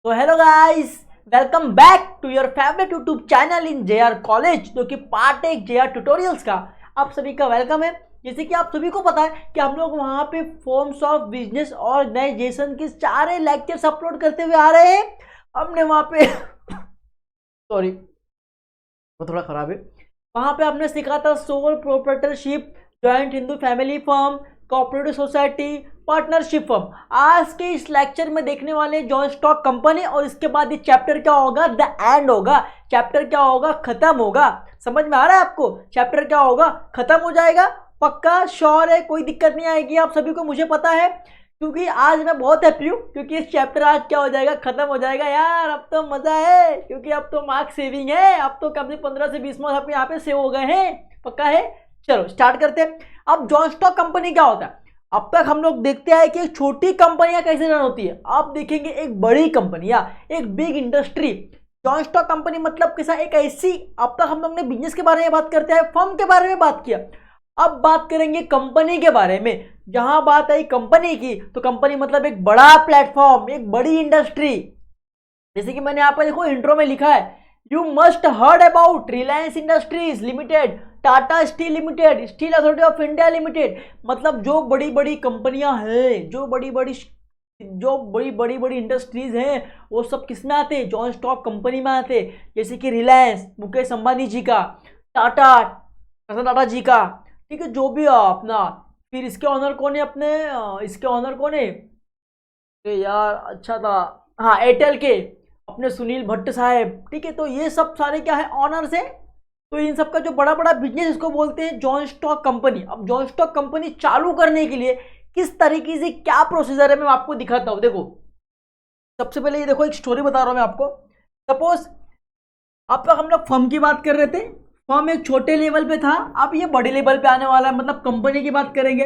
तो hello guys, welcome back to your favourite YouTube channel in JR college, जो कि part है JR tutorials का। आप सभी का वेलकम है। जैसे कि आप सभी को पता है कि हम लोग वहाँ पे फॉर्म्स ऑफ बिजनेस ऑर्गेनाइजेशन के सारे लेक्चर्स अपलोड करते हुए आ रहे हैं। हमने वहाँ पे सॉरी, वो थोड़ा खराब है। वहाँ पे हमने सीखा था sole proprietorship, joint Hindu family firm, cooperative society, partnership firm. आज के इस लेक्चर में देखने वाले जॉइंट स्टॉक कंपनी, और इसके बाद ये चैप्टर क्या होगा, द एंड होगा। चैप्टर क्या होगा, खत्म होगा। समझ में आ रहा है आपको? चैप्टर क्या होगा, खत्म हो जाएगा। पक्का श्योर है, कोई दिक्कत नहीं आएगी आप सभी को, मुझे पता है, क्योंकि आज मैं बहुत हैप्पी हूँ क्योंकि इस चैप्टर आज क्या हो जाएगा, खत्म हो जाएगा यार। अब तो मजा है क्योंकि अब तो मार्क्स सेविंग है। अब तो कम से 15 से 20 मार्क्स आपके यहाँ पे सेव हो गए हैं। पक्का है? चलो स्टार्ट करते हैं। अब जॉइंट स्टॉक कंपनी क्या होता है? अब तक हम लोग देखते हैं कि छोटी कंपनियां कैसे रन होती है। आप देखेंगे एक बड़ी कंपनियां, एक big industry. Joint stock company मतलब कैसा, एक ऐसी, अब तक हम लोग ने बिजनेस के बारे में बात करते हैं, फर्म के बारे में बात किया। अब बात करेंगे कंपनी के बारे में। जहां बात आई कंपनी की, तो कंपनी मतलब एक बड़ा प्लेटफॉर्म, एक बड़ी इंडस्ट्री। जैसे कि मैंने यहाँ पर देखो इंट्रो में लिखा है, you must heard about Reliance industries limited, Tata steel limited, steel authority of India limited. मतलब जो बड़ी बड़ी कंपनियां हैं, जो बड़ी बड़ी इंडस्ट्रीज हैं, वो सब किस में आते हैं? जॉइंट स्टॉक कंपनी में आते हैं। जैसे कि रिलायंस, मुकेश अंबानी जी का, टाटा, रतन टाटा जी का, ठीक है, जो भी अपना। फिर इसके ऑनर कौन है अपने, इसके ऑनर कौन है? यार अच्छा था, हाँ, एयरटेल के अपने सुनील भट्ट साहब, ठीक है। तो ये सब सारे क्या है, ऑनर्स है। तो इन सब का जो बड़ा बड़ा बिजनेस, इसको बोलते हैं जॉइंट स्टॉक कंपनी। अब जॉइंट स्टॉक कंपनी चालू करने के लिए किस तरीके से क्या प्रोसीजर है, मैं आपको दिखाता हूं। देखो, सबसे पहले ये देखो, एक स्टोरी बता रहा हूं मैं आपको। सपोज अब तक हम लोग फर्म की बात कर रहे थे। फर्म एक छोटे लेवल पे था, अब ये बड़े लेवल पे आने वाला है, मतलब कंपनी की बात करेंगे।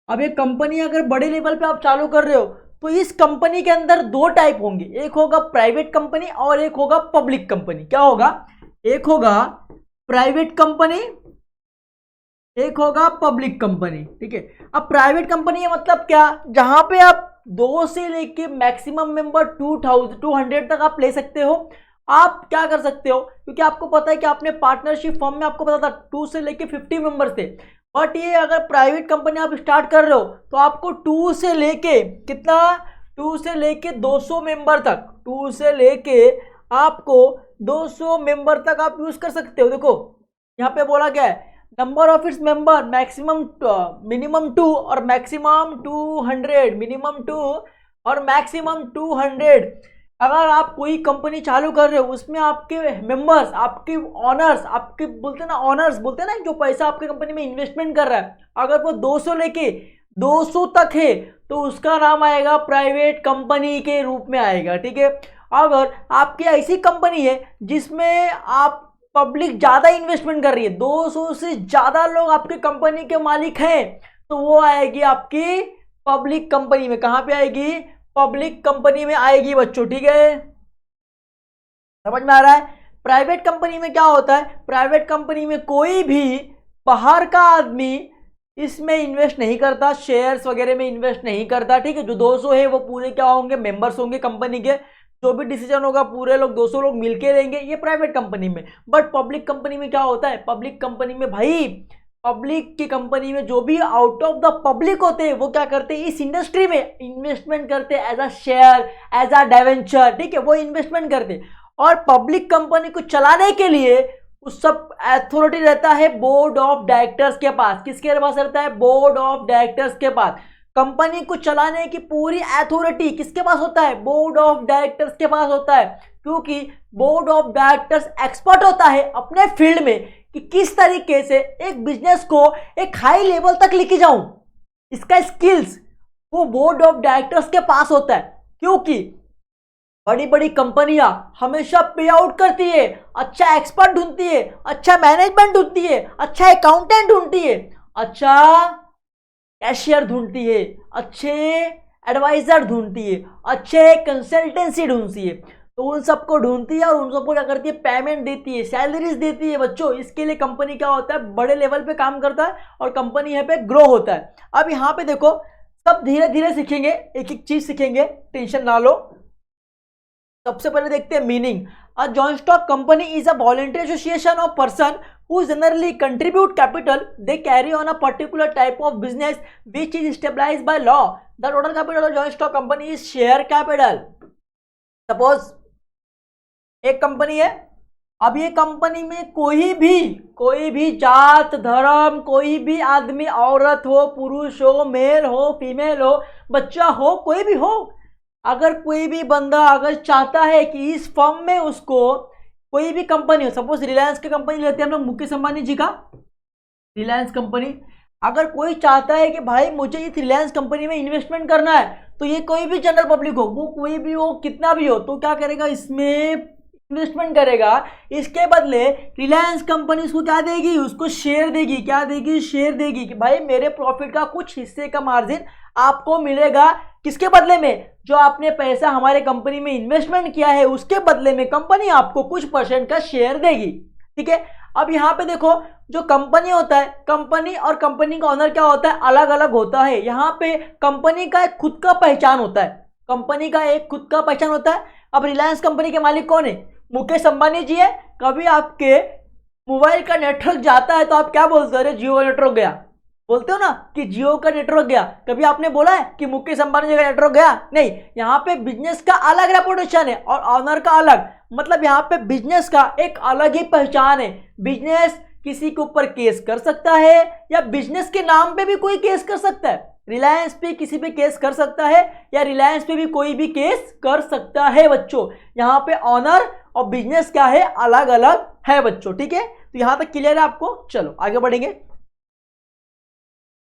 अब ये कंपनी अगर बड़े लेवल पे आप चालू कर रहे हो, तो इस कंपनी के अंदर दो टाइप होंगे, एक होगा प्राइवेट कंपनी और एक होगा पब्लिक कंपनी। क्या होगा? एक होगा प्राइवेट कंपनी, एक होगा पब्लिक कंपनी, ठीक है। अब प्राइवेट कंपनी मतलब क्या, जहां पे आप 2 से लेके मैक्सिमम मेंबर 200 तक आप ले सकते हो। आप क्या कर सकते हो, क्योंकि आपको पता है कि आपने पार्टनरशिप फर्म में आपको पता था 2 से लेके 50 मेंबर्स थे। बट ये अगर प्राइवेट कंपनी आप स्टार्ट कर रहे हो, तो आपको 2 से लेके कितना, 2 से लेके 200 मेंबर तक, 2 से लेके आपको 200 मेंबर तक आप यूज कर सकते हो। देखो यहाँ पे बोला गया है, number of its member maximum, minimum 2 और मैक्सिमम 200, मिनिमम 2 और मैक्सिमम 200। अगर आप कोई कंपनी चालू कर रहे हो, उसमें आपके मेंबर्स, आपके ऑनर्स, आपके बोलते हैं ना, ऑनर्स बोलते हैं ना, जो पैसा आपके कंपनी में इन्वेस्टमेंट कर रहा है, अगर वो 200 लेके 200 तक है, तो उसका नाम आएगा प्राइवेट कंपनी के रूप में आएगा, ठीक है। अगर आपकी ऐसी कंपनी है जिसमें आप पब्लिक ज्यादा इन्वेस्टमेंट कर रही है, 200 से ज्यादा लोग आपकी कंपनी के मालिक हैं, तो वो आएगी आपकी पब्लिक कंपनी में। कहां पे आएगी? पब्लिक कंपनी में आएगी बच्चों, ठीक है। समझ में आ रहा है? प्राइवेट कंपनी में क्या होता है, प्राइवेट कंपनी में कोई भी बाहर का आदमी इसमें इन्वेस्ट नहीं करता, शेयर्स वगैरह में इन्वेस्ट नहीं करता, ठीक है। जो 200 है वो पूरे क्या होंगे, मेंबर्स होंगे कंपनी के। जो भी डिसीजन होगा पूरे लोग 200 लोग मिलके लेंगे, ये प्राइवेट कंपनी में। बट पब्लिक कंपनी में क्या होता है, पब्लिक कंपनी में भाई, पब्लिक की कंपनी में जो भी आउट ऑफ द पब्लिक होते हैं, वो क्या करते हैं, इस इंडस्ट्री में इन्वेस्टमेंट करते हैं, as a share, as a debenture, ठीक है, वो इन्वेस्टमेंट करते हैं। और पब्लिक कंपनी को चलाने के लिए उस सब अथॉरिटी रहता है बोर्ड ऑफ डायरेक्टर्स के पास। किसके पास रहता है? बोर्ड ऑफ डायरेक्टर्स के पास। कंपनी को चलाने की पूरी अथॉरिटी किसके पास होता है? बोर्ड ऑफ डायरेक्टर्स के पास होता है, क्योंकि बोर्ड ऑफ डायरेक्टर्स एक्सपर्ट होता है अपने फील्ड में कि किस तरीके से एक बिजनेस को एक हाई लेवल तक लेके जाऊं। इसका स्किल्स वो बोर्ड ऑफ डायरेक्टर्स के पास होता है, क्योंकि बड़ी बड़ी कंपनियां हमेशा पे आउट करती है, अच्छा एक्सपर्ट ढूंढती है, अच्छा मैनेजमेंट ढूंढती है, अच्छा अकाउंटेंट ढूंढती है, अच्छा कैशियर ढूंढती है, अच्छे एडवाइजर ढूंढती है, अच्छे कंसल्टेंसी ढूंढती है। तो उन सबको ढूंढती है और उन सबको क्या करती है, पेमेंट देती है, सैलरीज देती है बच्चों। इसके लिए कंपनी क्या होता है, बड़े लेवल पे काम करता है और कंपनी यहाँ पे ग्रो होता है। अब यहाँ पे देखो, सब धीरे धीरे सीखेंगे, एक एक चीज सीखेंगे, टेंशन ना लो। सबसे पहले देखते हैं meaning. A joint stock company is a voluntary association of person who generally contribute capital they carry on a particular type of business which is established by law. The total capital of joint stock company is share capital. Suppose एक company है, अब ये company में कोई भी जात धर्म, कोई भी आदमी, औरत हो, पुरुष हो, मेल हो, फीमेल हो, बच्चा हो, कोई भी हो, अगर कोई भी बंदा अगर चाहता है कि इस फर्म में उसको कोई भी कंपनी हो, सपोज रिलायंस की कंपनी लेते हैं हम लोग, मुकेश अंबानी जी का रिलायंस कंपनी, अगर कोई चाहता है कि भाई मुझे इस रिलायंस कंपनी में इन्वेस्टमेंट करना है, तो ये कोई भी जनरल पब्लिक हो, वो कोई भी हो, कितना भी हो, तो क्या करेगा, इसमें इन्वेस्टमेंट करेगा। इसके बदले रिलायंस कंपनी उसको क्या देगी, उसको शेयर देगी। क्या देगी, शेयर देगी कि भाई मेरे प्रॉफिट का कुछ हिस्से का मार्जिन आपको मिलेगा। किसके बदले में, जो आपने पैसा हमारे कंपनी में इन्वेस्टमेंट किया है उसके बदले में कंपनी आपको कुछ % का शेयर देगी। ठीक है, अब यहाँ पे देखो, जो कंपनी होता है, कंपनी और कंपनी का ऑनर क्या होता है, अलग अलग होता है। यहाँ पे कंपनी का एक खुद का पहचान होता है, कंपनी का एक खुद का पहचान होता है। अब रिलायंस कंपनी के मालिक कौन है, मुकेश अंबानी जी है। कभी आपके मोबाइल का नेटवर्क जाता है तो आप क्या बोलते हो, अरे जियो का नेटवर्क गया, बोलते हो ना कि जियो का नेटवर्क गया। कभी आपने बोला है कि मुकेश अंबानी जी का नेटवर्क गया, नहीं। यहाँ पे बिजनेस का अलग रेपुटेशन है और ऑनर का अलग, मतलब यहाँ पे बिजनेस का एक अलग ही पहचान है। बिजनेस किसी के ऊपर केस कर सकता है या बिजनेस के नाम पे भी कोई केस कर सकता है। रिलायंस पे किसी पे केस कर सकता है या रिलायंस पे भी कोई भी केस कर सकता है बच्चों। यहाँ पे ऑनर और बिजनेस क्या है, अलग अलग है बच्चों। ठीक है, तो यहां तक क्लियर है आपको। चलो आगे बढ़ेंगे,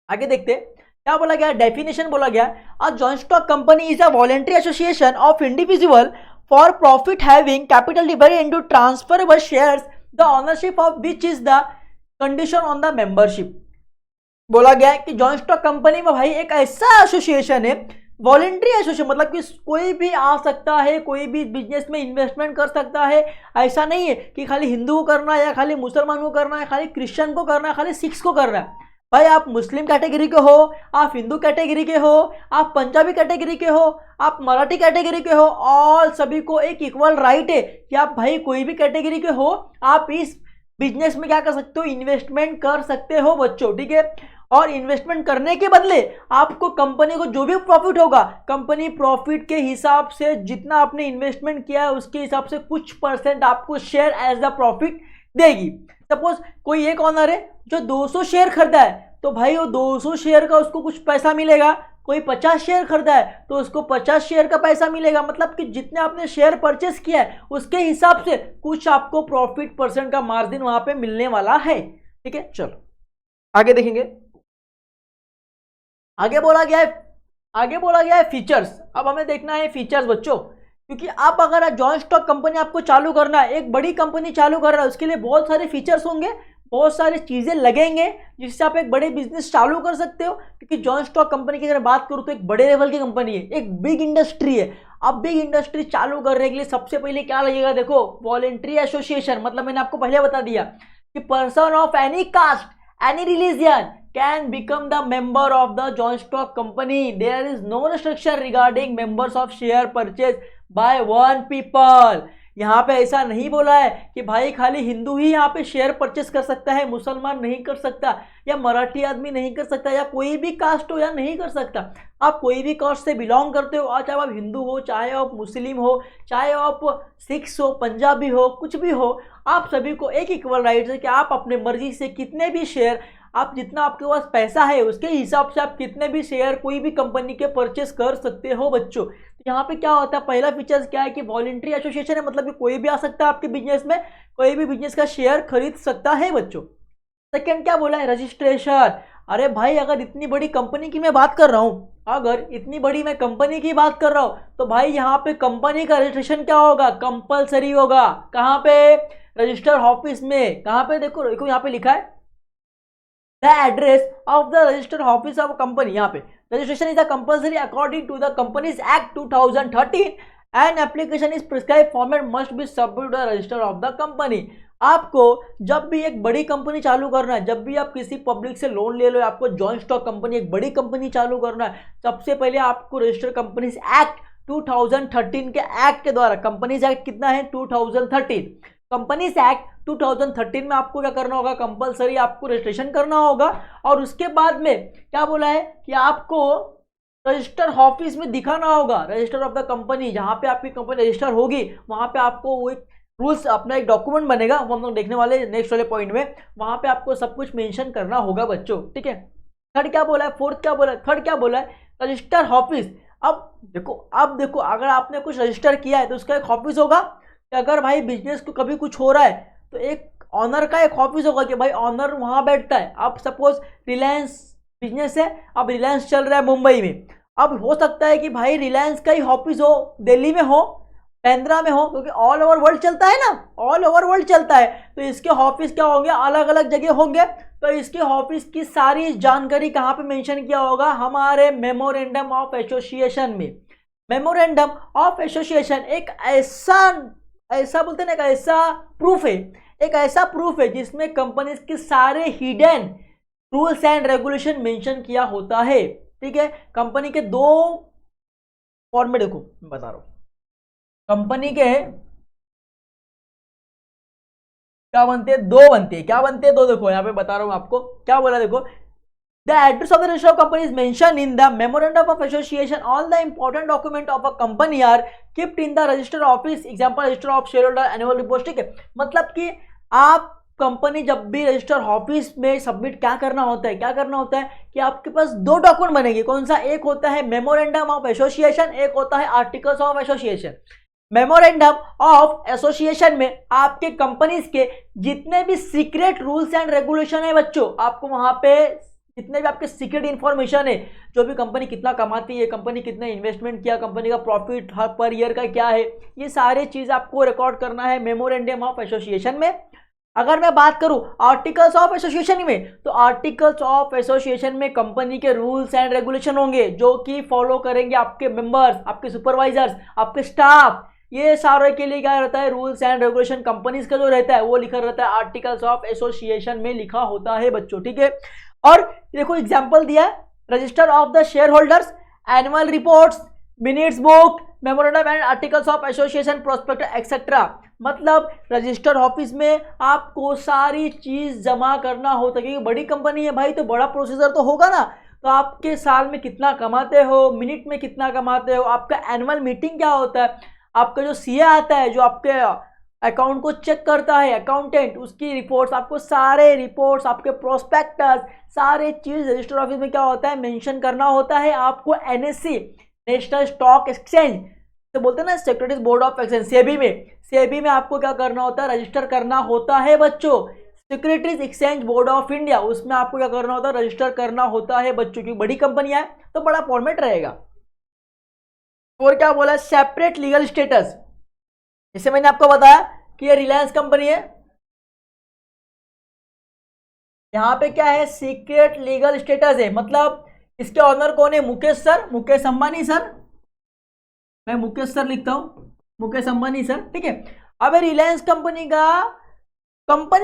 आगे देखते क्या बोला गया, डेफिनेशन बोला गया। अ joint stock company is a voluntary association of individual for profit having capital divided into transferable shares the ownership of which is the condition on the membership. बोला गया है कि जॉइंट स्टॉक कंपनी में भाई एक ऐसा एसोसिएशन है, voluntary association, मतलब कि कोई भी आ सकता है, कोई भी बिजनेस में इन्वेस्टमेंट कर सकता है। ऐसा नहीं है कि खाली हिंदू को करना है या खाली मुसलमान को करना है, खाली क्रिश्चियन को करना है, खाली सिख्स को करना है। भाई आप मुस्लिम कैटेगरी के हो, आप हिंदू कैटेगरी के हो, आप पंजाबी कैटेगरी के हो, आप मराठी कैटेगरी के हो, ऑल सभी को एक इक्वल राइट है कि आप भाई कोई भी कैटेगरी के हो, आप इस बिजनेस में क्या कर सकते हो, इन्वेस्टमेंट कर सकते हो बच्चों। ठीक है, और इन्वेस्टमेंट करने के बदले आपको कंपनी को जो भी प्रॉफिट होगा, कंपनी प्रॉफिट के हिसाब से जितना आपने इन्वेस्टमेंट किया है उसके हिसाब से कुछ % आपको शेयर एज अ प्रॉफिट देगी। सपोज कोई एक ऑनर है जो 200 शेयर खरीदा है, तो भाई वो 200 शेयर का उसको कुछ पैसा मिलेगा। कोई 50 शेयर खरीदा है तो उसको 50 शेयर का पैसा मिलेगा, मतलब कि जितने आपने शेयर परचेस किया है उसके हिसाब से कुछ आपको प्रॉफिट % का मार्जिन वहां पे मिलने वाला है। ठीक है, चलो आगे देखेंगे। आगे बोला गया है फीचर्स। अब हमें देखना है फीचर्स बच्चों, क्योंकि आप अगर जॉइंट स्टॉक कंपनी आपको चालू करना है, एक बड़ी कंपनी चालू कर रहा है, उसके लिए बहुत सारे फीचर्स होंगे, बहुत सारी चीजें लगेंगे जिससे आप एक बड़े बिजनेस चालू कर सकते हो। क्योंकि जॉइंट स्टॉक कंपनी की अगर बात करूं तो एक बड़े लेवल की कंपनी है, एक बिग इंडस्ट्री है। अब बिग इंडस्ट्री चालू करने के लिए सबसे पहले क्या लगेगा, देखो वॉलंटरी एसोसिएशन, मतलब मैंने आपको पहले बता दिया कि person of any caste, any religion can become the member of the joint stock company. There is no restriction regarding members of share purchase by one people. यहाँ पे ऐसा नहीं बोला है कि भाई खाली हिंदू ही यहाँ पे शेयर परचेस कर सकता है, मुसलमान नहीं कर सकता, या मराठी आदमी नहीं कर सकता, या कोई भी कास्ट हो या नहीं कर सकता। आप कोई भी कास्ट से बिलोंग करते हो, चाहे आप हिंदू हो, चाहे आप मुस्लिम हो, चाहे आप सिख्स हो, पंजाबी हो, कुछ भी हो, आप सभी को एक इक्वल राइट है कि आप अपने मर्जी से कितने भी शेयर, आप जितना आपके पास पैसा है उसके हिसाब से आप कितने भी शेयर कोई भी कंपनी के परचेस कर सकते हो बच्चों। तो यहाँ पे क्या होता है, पहला फीचर्स क्या है कि वॉलंटरी एसोसिएशन है, मतलब कि कोई भी आ सकता है आपके बिजनेस में, कोई भी बिजनेस का शेयर खरीद सकता है बच्चों। सेकेंड क्या बोला है, रजिस्ट्रेशन। अरे भाई अगर इतनी बड़ी कंपनी की मैं बात कर रहा हूँ, अगर इतनी बड़ी मैं कंपनी की बात कर रहा हूँ, तो भाई यहाँ पे कंपनी का रजिस्ट्रेशन क्या होगा, कंपलसरी होगा। कहाँ पे, रजिस्टर ऑफिस में। कहाँ पे, देखो देखो यहाँ पे लिखा है the address of the registered office of a company. यहाँ पे registration is a compulsory according to the Companies Act 2013 and application is prescribed format must be submitted to the register of the company. आपको जब भी एक बड़ी company चालू करना है, जब भी आप किसी पब्लिक से लोन ले लो, आपको जॉइंट स्टॉक कंपनी एक बड़ी कंपनी चालू करना है, सबसे पहले आपको रजिस्टर्ड कंपनीज एक्ट 2013 के एक्ट के द्वारा, कंपनीज एक्ट कितना है 2013, कंपनीज एक्ट 2013 में आपको क्या करना होगा, कंपलसरी आपको रजिस्ट्रेशन करना होगा। और उसके बाद में क्या बोला है कि आपको रजिस्टर ऑफिस में दिखाना होगा, रजिस्टर ऑफ द कंपनी, जहां पे आपकी कंपनी रजिस्टर होगी वहां पे आपको वो एक रूल्स, अपना एक डॉक्यूमेंट बनेगा, वो हम लोग देखने वाले नेक्स्ट वाले पॉइंट में, वहां पे आपको सब कुछ मेंशन करना होगा बच्चों, ठीक है। थर्ड क्या बोला है, फोर्थ क्या बोला है, थर्ड क्या बोला है, रजिस्टर ऑफिस। अब देखो अगर आपने कुछ रजिस्टर किया है तो उसका एक ऑफिस होगा कि अगर भाई बिजनेस को कभी कुछ हो रहा है तो एक ऑनर का एक ऑफिस होगा कि भाई ऑनर वहां बैठता है। अब सपोज रिलायंस बिजनेस है, अब रिलायंस चल रहा है मुंबई में, अब हो सकता है कि भाई रिलायंस का ही ऑफिस हो दिल्ली में हो, बांद्रा में हो, क्योंकि ऑल ओवर वर्ल्ड चलता है ना, ऑल ओवर वर्ल्ड चलता है, तो इसके ऑफिस क्या होंगे, अलग अलग जगह होंगे। तो इसके ऑफिस की सारी जानकारी कहाँ पे मेंशन किया होगा, हमारे मेमोरेंडम ऑफ एसोसिएशन में। मेमोरेंडम ऑफ एसोसिएशन एक ऐसा बोलते हैं ना, एक ऐसा प्रूफ है, एक ऐसा प्रूफ है जिसमें कंपनीज के सारे hidden rules and regulation mention किया होता है, ठीक है। कंपनी के दो फॉर्मेट देखो मैं बता रहा हूं, कंपनी के क्या बनते हैं, दो बनते हैं, क्या बनते हैं, दो, देखो यहाँ पे बता रहा हूं आपको क्या बोला, देखो the address of the register of company is mention in the memorandum of association, all the important document of a company are kept in the register office, example register of share holder, annual report, ठीक है। मतलब कि आप company जब भी register office में submit क्या करना होता है, क्या करना होता है कि आपके पास दो डॉक्यूमेंट बनेंगे, कौन सा, एक होता है मेमोरेंडम ऑफ एसोसिएशन, एक होता है articles of association. Memorandum of association में आपके कंपनीज के जितने भी सीक्रेट रूल्स एंड रेगुलेशन है बच्चों, आपको वहां पे जितने भी आपके सीक्रेट इंफॉर्मेशन है, जो भी कंपनी कितना कमाती है, कंपनी कितने इन्वेस्टमेंट किया, कंपनी का प्रॉफिट हर पर ईयर का क्या है, ये सारे चीज आपको रिकॉर्ड करना है मेमोरेंडम ऑफ एसोसिएशन में। अगर मैं बात करूं आर्टिकल्स ऑफ एसोसिएशन में, तो आर्टिकल्स ऑफ एसोसिएशन में कंपनी के रूल्स एंड रेगुलेशन होंगे जो कि फॉलो करेंगे आपके मेंबर्स, आपके सुपरवाइजर्स, आपके स्टाफ, ये सारे के लिए क्या रहता है, रूल्स एंड रेगुलेशन कंपनीज का जो रहता है वो लिखा रहता है, आर्टिकल्स ऑफ एसोसिएशन में लिखा होता है बच्चों, ठीक है। और देखो एग्जांपल दिया है, register of the share holders, annual reports, minutes book, memorandum and articles of association, prospectus etcetera. मतलब रजिस्टर ऑफिस में आपको सारी चीज जमा करना होता है, क्योंकि बड़ी कंपनी है भाई तो बड़ा प्रोसीजर तो होगा ना, तो आपके साल में कितना कमाते हो, मिनट में कितना कमाते हो, आपका एनुअल मीटिंग क्या होता है, आपका जो सीए आता है जो आपके अकाउंट को चेक करता है, अकाउंटेंट, उसकी रिपोर्ट्स, आपको सारे रिपोर्ट्स, आपके प्रोस्पेक्टस, सारे चीज रजिस्टर ऑफिस में क्या होता है मेंशन करना होता है। आपको एनएससी, नेशनल स्टॉक एक्सचेंज तो बोलते हैं ना, securities board of exchange, SEBI में आपको क्या करना होता है, रजिस्टर करना होता है बच्चों। Securities exchange board of India, उसमें आपको क्या करना होता है, रजिस्टर करना होता है बच्चों, की बड़ी कंपनियां है तो बड़ा फॉर्मेट रहेगा। और क्या बोला, सेपरेट लीगल स्टेटस, जैसे मैंने आपको बताया कि ये रिलायंस कंपनी है, यहां पे क्या है, सीक्रेट लीगल स्टेटस है, मतलब इसके ऑनर कौन है, मुकेश सर, मुकेश अंबानी सर, मैं मुकेश सर लिखता हूं, मुकेश अंबानी सर, ठीक है। अब रिलायंस कंपनी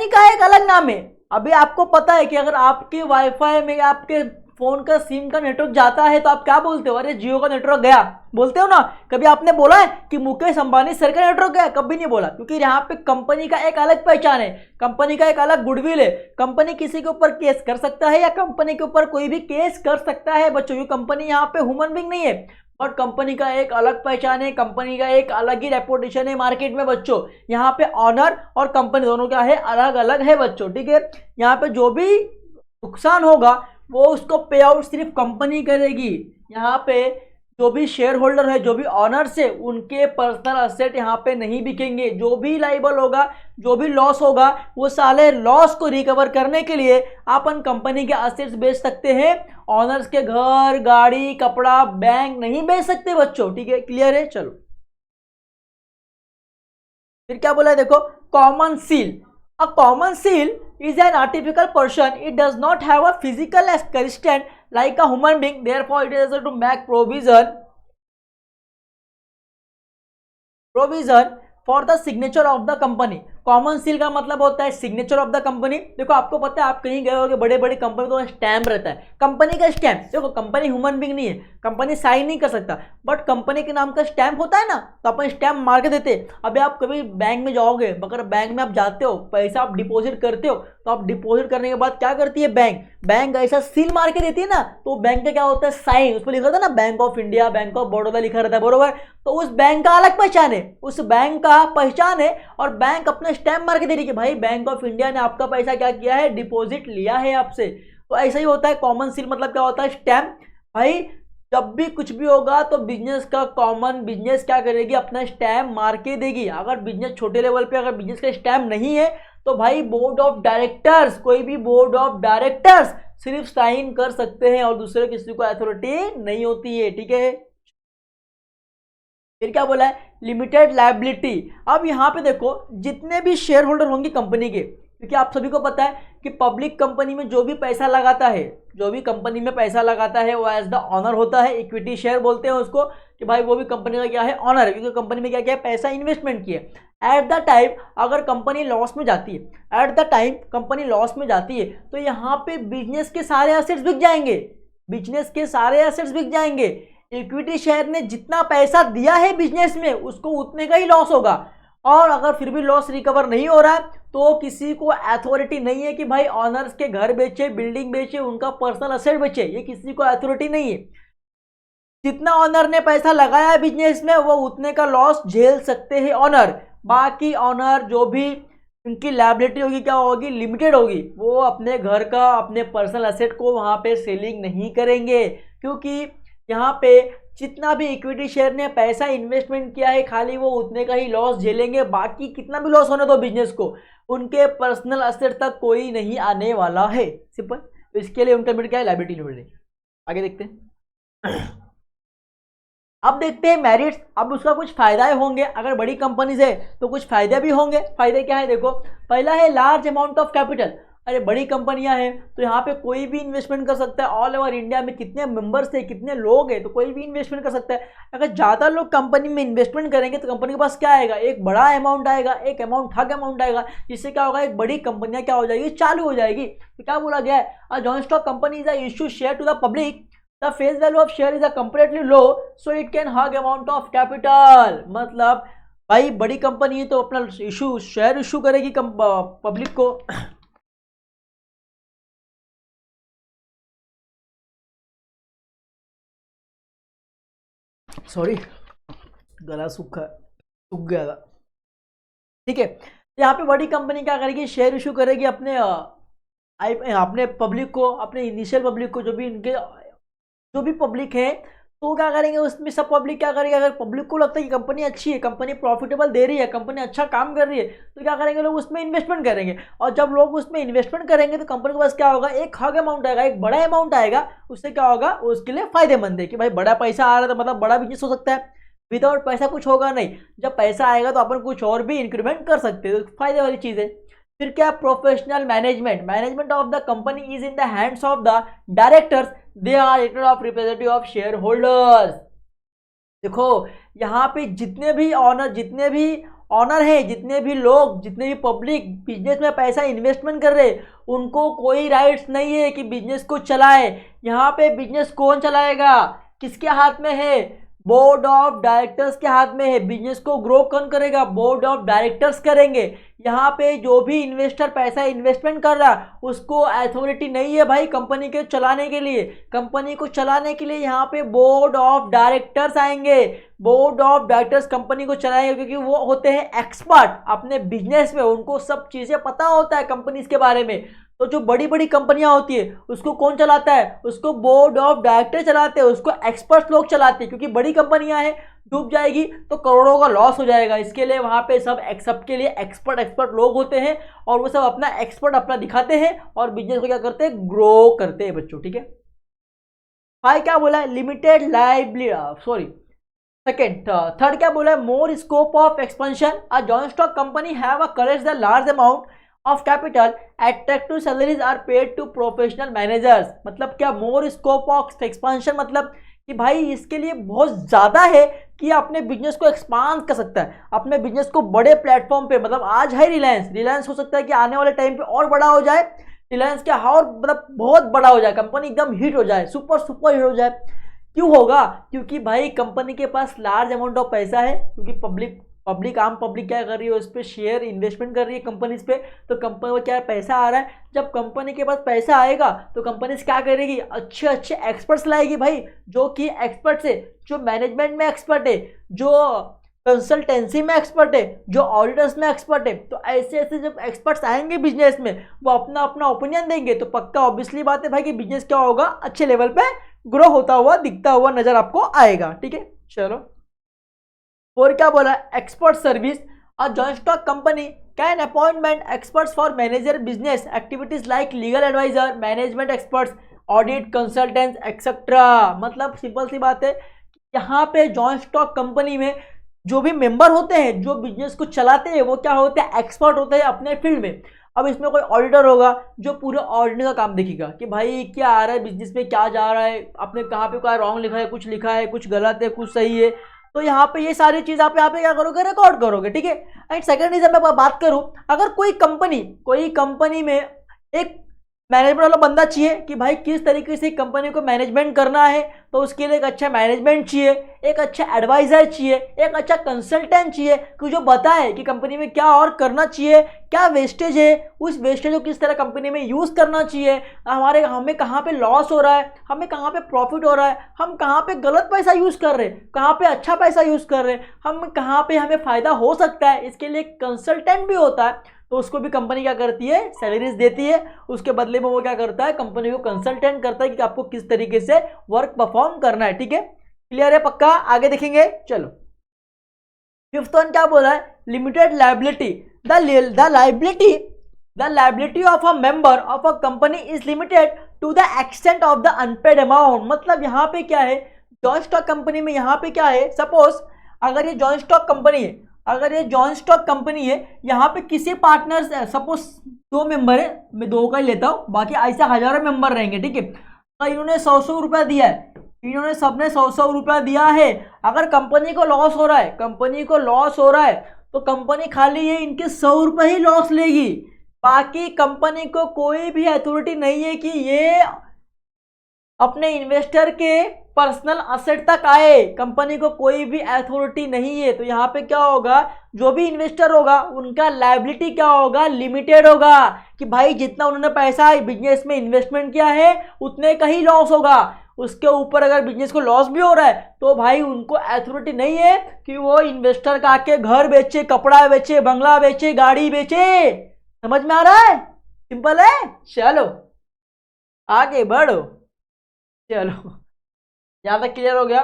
का एक अलग नाम है। अभी आपको पता है कि अगर आपके वाईफाई में आपके फोन का सिम का नेटवर्क जाता है तो आप क्या बोलते हो, अरे जियो का नेटवर्क गया, बोलते हो ना। कभी आपने बोला है कि मुकेश अंबानी सर का नेटवर्क गया, कभी नहीं बोला, क्योंकि यहाँ पे कंपनी का एक अलग पहचान है, कंपनी का एक अलग गुडविल है। कंपनी किसी के ऊपर केस कर सकता है या कंपनी के ऊपर कोई भी केस कर सकता है बच्चों, क्योंकि कंपनी यहाँ पे ह्यूमन बीइंग नहीं है, बट कंपनी का एक अलग पहचान है, कंपनी का एक अलग ही रेपुटेशन है मार्केट में बच्चों। यहाँ पे ऑनर और कंपनी दोनों क्या है, अलग अलग है बच्चों, ठीक है। यहाँ पे जो भी नुकसान होगा वो उसको पे आउट सिर्फ कंपनी करेगी। यहाँ पे जो भी शेयर होल्डर है, जो भी ऑनर्स है, उनके पर्सनल असेट यहाँ पे नहीं बिकेंगे। जो भी लाइबल होगा, जो भी लॉस होगा, वो साले लॉस को रिकवर करने के लिए अपन कंपनी के असेट्स बेच सकते हैं। ऑनर्स के घर, गाड़ी, कपड़ा, बैंक नहीं बेच सकते बच्चों, ठीक है, क्लियर है। चलो फिर क्या बोला है, देखो common seal. A common seal is an artificial person. It does not have a physical assistant like a human being. Therefore, it is able to make provision for the signature of the company. Common seal का मतलब होता है signature of the company. देखो आपको पता है, आप कहीं गए होगे बड़े बड़े कंपनी तो स्टैम्प रहता है, कंपनी का स्टैम्प। देखो कंपनी ह्यूमन बीइंग नहीं है, कंपनी साइन नहीं कर सकता, बट कंपनी के नाम का स्टैम्प होता है ना, तो अपन स्टैम्प मार के देते। अभी आप कभी बैंक में जाओगे, अगर बैंक में आप जाते हो, पैसा आप डिपॉजिट करते हो, तो आप डिपॉजिट करने के बाद क्या करती है बैंक ऐसा सील मार के देती है ना, तो बैंक का क्या होता है साइन, उस पर लिखा था ना bank of India, bank of Baroda लिखा रहता है, बरोबर। तो उस बैंक का अलग पहचान है, उस बैंक का पहचान है, और बैंक अपना स्टैम्प मार के दे रही है कि भाई बैंक ऑफ इंडिया ने आपका पैसा क्या किया है, डिपॉजिट लिया है आपसे। तो ऐसा ही होता है कॉमन सील, मतलब क्या होता है स्टैम्प। भाई जब भी कुछ भी होगा तो बिजनेस का कॉमन बिजनेस क्या करेगी, अपना स्टैम्प मार के देगी। अगर बिजनेस छोटे लेवल पे अगर बिजनेस का स्टैम्प नहीं है तो भाई बोर्ड ऑफ डायरेक्टर्स, कोई भी बोर्ड ऑफ डायरेक्टर्स सिर्फ साइन कर सकते हैं और दूसरे किसी को अथॉरिटी नहीं होती है, ठीक है। फिर क्या बोला है, लिमिटेड लायबिलिटी। अब यहाँ पे देखो जितने भी शेयर होल्डर होंगे कंपनी के, क्योंकि आप सभी को पता है कि पब्लिक कंपनी में जो भी पैसा लगाता है, जो भी कंपनी में पैसा लगाता है वो एज द ऑनर होता है, इक्विटी शेयर बोलते हैं उसको, कि भाई वो भी कंपनी का क्या है, ऑनर है, क्योंकि कंपनी में क्या क्या है, पैसा इन्वेस्टमेंट किया। एट द टाइम अगर कंपनी लॉस में जाती है, at the time company loss में जाती है, तो यहाँ पे बिजनेस के सारे एसेट्स बिक जाएंगे, बिजनेस के सारे एसेट्स बिक जाएंगे। इक्विटी शेयर ने जितना पैसा दिया है बिजनेस में उसको उतने का ही लॉस होगा, और अगर फिर भी लॉस रिकवर नहीं हो रहा है तो किसी को अथॉरिटी नहीं है कि भाई ऑनर्स के घर बेचे, बिल्डिंग बेचे, उनका पर्सनल एसेट बेचे, ये किसी को अथॉरिटी नहीं है। जितना ऑनर ने पैसा लगाया बिजनेस में वो उतने का लॉस झेल सकते हैं ऑनर। बाकी ऑनर जो भी उनकी लायबिलिटी होगी क्या होगी, लिमिटेड होगी, वो अपने घर का अपने पर्सनल एसेट को वहाँ पे सेलिंग नहीं करेंगे, क्योंकि यहाँ पे जितना भी इक्विटी शेयर ने पैसा इन्वेस्टमेंट किया है खाली वो उतने का ही लॉस झेलेंगे। बाकी कितना भी लॉस होने दो बिजनेस को, उनके पर्सनल एसेट तक कोई नहीं आने वाला है, सिंपल। तो इसके लिए उनका लिमिट क्या है, लायबिलिटी लिमिट। आगे देखते हैं। अब देखते हैं मेरिट्स। अब उसका कुछ फायदे होंगे, अगर बड़ी कंपनीज है तो कुछ फायदे भी होंगे। फायदे क्या है, देखो पहला है लार्ज अमाउंट ऑफ कैपिटल। अरे बड़ी कंपनियां हैं तो यहाँ पे कोई भी इन्वेस्टमेंट कर सकता है। ऑल ओवर इंडिया में कितने मेंबर्स है, कितने लोग हैं, तो कोई भी इन्वेस्टमेंट कर सकता है। अगर ज़्यादा लोग कंपनी में इन्वेस्टमेंट करेंगे तो कंपनी के पास क्या आएगा, एक बड़ा अमाउंट आएगा, एक अमाउंट ठग अमाउंट आएगा, जिससे क्या होगा, एक बड़ी कंपनियां क्या हो जाएगी, चालू हो जाएगी। तो क्या बोला गया है, a joint stock company is a issue share to the public, the face value of share is a comparatively low, so it can huge amount of capital. मतलब भाई बड़ी कंपनी है तो अपना इशू शेयर इशू करेगी public को। Sorry गला सूख गया था, ठीक है। यहाँ पे बड़ी कंपनी क्या करेगी, शेयर इशू करेगी अपने पब्लिक को, अपने इनिशियल पब्लिक को, जो भी पब्लिक है, तो क्या करेंगे उसमें सब पब्लिक क्या करेगी, अगर पब्लिक को लगता है कि कंपनी अच्छी है, कंपनी प्रॉफिटेबल दे रही है, कंपनी अच्छा काम कर रही है, तो क्या करेंगे लोग उसमें इन्वेस्टमेंट करेंगे। और जब लोग उसमें इन्वेस्टमेंट करेंगे तो कंपनी के पास क्या होगा, एक हग अमाउंट आएगा, एक बड़ा अमाउंट आएगा। उससे क्या होगा, उसके लिए फायदेमंद है कि भाई बड़ा पैसा आ रहा है तो मतलब बड़ा बिजनेस हो सकता है। विदाउट पैसा कुछ होगा नहीं, जब पैसा आएगा तो अपन कुछ और भी इंक्रीमेंट कर सकते हैं, तो फायदे वाली चीज़ है। फिर क्या, professional management of the company is in the hands of the directors, they are elected of representative of share holders. देखो यहाँ पे जितने भी ऑनर है, जितने भी लोग, जितने भी पब्लिक बिजनेस में पैसा इन्वेस्टमेंट कर रहे, उनको कोई राइट्स नहीं है कि बिजनेस को चलाए। यहाँ पे बिजनेस कौन चलाएगा, किसके हाथ में है, बोर्ड ऑफ डायरेक्टर्स के हाथ में है। बिजनेस को ग्रो कौन करेगा, बोर्ड ऑफ डायरेक्टर्स करेंगे। यहाँ पे जो भी इन्वेस्टर पैसा इन्वेस्टमेंट कर रहा है उसको अथॉरिटी नहीं है भाई कंपनी के चलाने के लिए। कंपनी को चलाने के लिए यहाँ पे बोर्ड ऑफ डायरेक्टर्स आएंगे। बोर्ड ऑफ डायरेक्टर्स कंपनी को चलाएंगे क्योंकि वो होते हैं एक्सपर्ट अपने बिजनेस में, उनको सब चीज़ें पता होता है कंपनीज के बारे में। तो जो बड़ी बड़ी कंपनियां होती है उसको कौन चलाता है, उसको बोर्ड ऑफ डायरेक्टर चलाते हैं, उसको एक्सपर्ट लोग चलाते हैं। क्योंकि बड़ी कंपनियां हैं, डूब जाएगी तो करोड़ों का लॉस हो जाएगा। इसके लिए वहां पे सबके लिए एक्सपर्ट लोग होते हैं और वो सब अपना एक्सपर्ट अपना दिखाते हैं और बिजनेस को क्या करते हैं, ग्रो करते हैं बच्चों, ठीक है। भाई क्या बोला है, limited liability, sorry second, third क्या बोला है, more scope of expansion. A joint stock company have a courage the large amount of capital, attractive salaries are paid to professional managers. मतलब क्या, मोर स्कोप ऑफ एक्सपेंशन मतलब कि भाई इसके लिए बहुत ज़्यादा है कि अपने बिजनेस को एक्सपांड कर सकता है, अपने बिजनेस को बड़े प्लेटफॉर्म पे, मतलब आज है रिलायंस हो सकता है कि आने वाले टाइम पे और बड़ा हो जाए, रिलायंस क्या और मतलब बहुत बड़ा हो जाए, कंपनी एकदम हिट हो जाए, सुपर हिट हो जाए। क्यों होगा? क्योंकि भाई कंपनी के पास लार्ज अमाउंट ऑफ पैसा है, क्योंकि आम पब्लिक क्या कर रही है, उस पर शेयर इन्वेस्टमेंट कर रही है कंपनीज पे, तो कंपनी को क्या है, पैसा आ रहा है। जब कंपनी के पास पैसा आएगा तो कंपनीज क्या करेगी, अच्छे अच्छे एक्सपर्ट्स लाएगी भाई, जो कि एक्सपर्ट्स है, जो मैनेजमेंट में एक्सपर्ट है, जो कंसल्टेंसी में एक्सपर्ट है, जो ऑडिटर्स में एक्सपर्ट है। तो ऐसे ऐसे जब एक्सपर्ट्स आएंगे बिजनेस में, वो अपना अपना ओपिनियन देंगे, तो पक्का ऑब्वियसली बात है भाई कि बिजनेस क्या होगा, अच्छे लेवल पे ग्रो होता हुआ दिखता हुआ नजर आपको आएगा। ठीक है, चलो और क्या बोला, expert service, a joint stock company can appointment experts for manager business activities like legal adviser, management experts, audit consultants etcetera. मतलब सिंपल सी बात है, यहाँ पे जॉइंट स्टॉक कंपनी में जो भी मेंबर होते हैं, जो बिजनेस को चलाते हैं, वो क्या होते हैं, एक्सपर्ट होते हैं अपने फील्ड में। अब इसमें कोई ऑडिटर होगा जो पूरे ऑडिटिंग का काम देखेगा कि भाई क्या आ रहा है बिजनेस में, क्या जा रहा है, आपने कहाँ पे क्या रॉन्ग लिखा है, कुछ लिखा है, कुछ गलत है, कुछ सही है। तो यहाँ पे ये सारी चीज आप यहाँ पे क्या करोगे, रिकॉर्ड करोगे। ठीक है, एंड सेकंड रीजन मैं बात करूं, अगर कोई कंपनी में एक मैनेजमेंट वाला बंदा चाहिए कि भाई किस तरीके से कंपनी को मैनेजमेंट करना है, तो उसके लिए एक अच्छा मैनेजमेंट चाहिए, एक अच्छा एडवाइजर चाहिए, एक अच्छा कंसल्टेंट चाहिए कि जो बताए कि कंपनी में क्या और करना चाहिए, क्या वेस्टेज है, उस वेस्टेज को किस तरह कंपनी में यूज़ करना चाहिए, हमें कहाँ पे लॉस हो रहा है, हमें कहाँ पे प्रॉफिट हो रहा है, हम कहाँ पे गलत पैसा यूज़ कर रहे हैं, कहाँ पे अच्छा पैसा यूज़ कर रहे हैं, हम कहाँ पे हमें फ़ायदा हो सकता है, इसके लिए कंसल्टेंट भी होता है। तो उसको भी कंपनी क्या करती है, सैलरीज देती है, उसके बदले में वो क्या करता है, कंपनी को कंसल्टेंट करता है कि आपको किस तरीके से वर्क परफॉर्म करना है। ठीक है, क्लियर है, पक्का, आगे देखेंगे। चलो फिफ्थ वन क्या बोला है, limited liability, the liability of a member of a company is limited to the extent of the unpaid amount. मतलब यहाँ पे क्या है, जॉइंट स्टॉक कंपनी में यहाँ पे क्या है, सपोज अगर ये जॉइंट स्टॉक कंपनी है, यहाँ पे किसी पार्टनर, सपोज 2 मेंबर है, मैं 2 का ही लेता हूँ, बाकी ऐसे हजारों मेंबर रहेंगे। ठीक है, तो इन्होंने 100 रुपया दिया है, इन्होंने सबने 100 रुपया दिया है। अगर कंपनी को लॉस हो रहा है, तो कंपनी खाली ये इनके 100 रुपये ही लॉस लेगी, बाकी कंपनी को कोई भी अथॉरिटी नहीं है कि ये अपने इन्वेस्टर के पर्सनल असेट तक आए, कंपनी को कोई भी अथॉरिटी नहीं है। तो यहाँ पे क्या होगा, जो भी इन्वेस्टर होगा उनका लायबिलिटी क्या होगा, लिमिटेड होगा, कि भाई जितना उन्होंने पैसा बिजनेस में इन्वेस्टमेंट किया है उतने का ही लॉस होगा। उसके ऊपर अगर बिजनेस को लॉस भी हो रहा है तो भाई उनको अथॉरिटी नहीं है कि वो इन्वेस्टर का आके घर बेचे, कपड़ा बेचे, बंगला बेचे, गाड़ी बेचे। समझ में आ रहा है, सिंपल है। चलो आगे बढ़ो, चलो यहाँ तक क्लियर हो गया।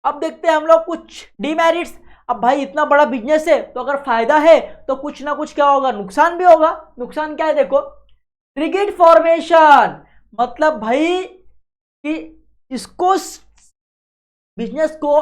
अब देखते हैं हम लोग कुछ डीमेरिट्स। अब भाई इतना बड़ा बिजनेस है, तो अगर फायदा है तो कुछ ना कुछ क्या होगा, नुकसान भी होगा। नुकसान क्या है, देखो, रिगिड फॉर्मेशन, मतलब भाई कि इसको बिजनेस को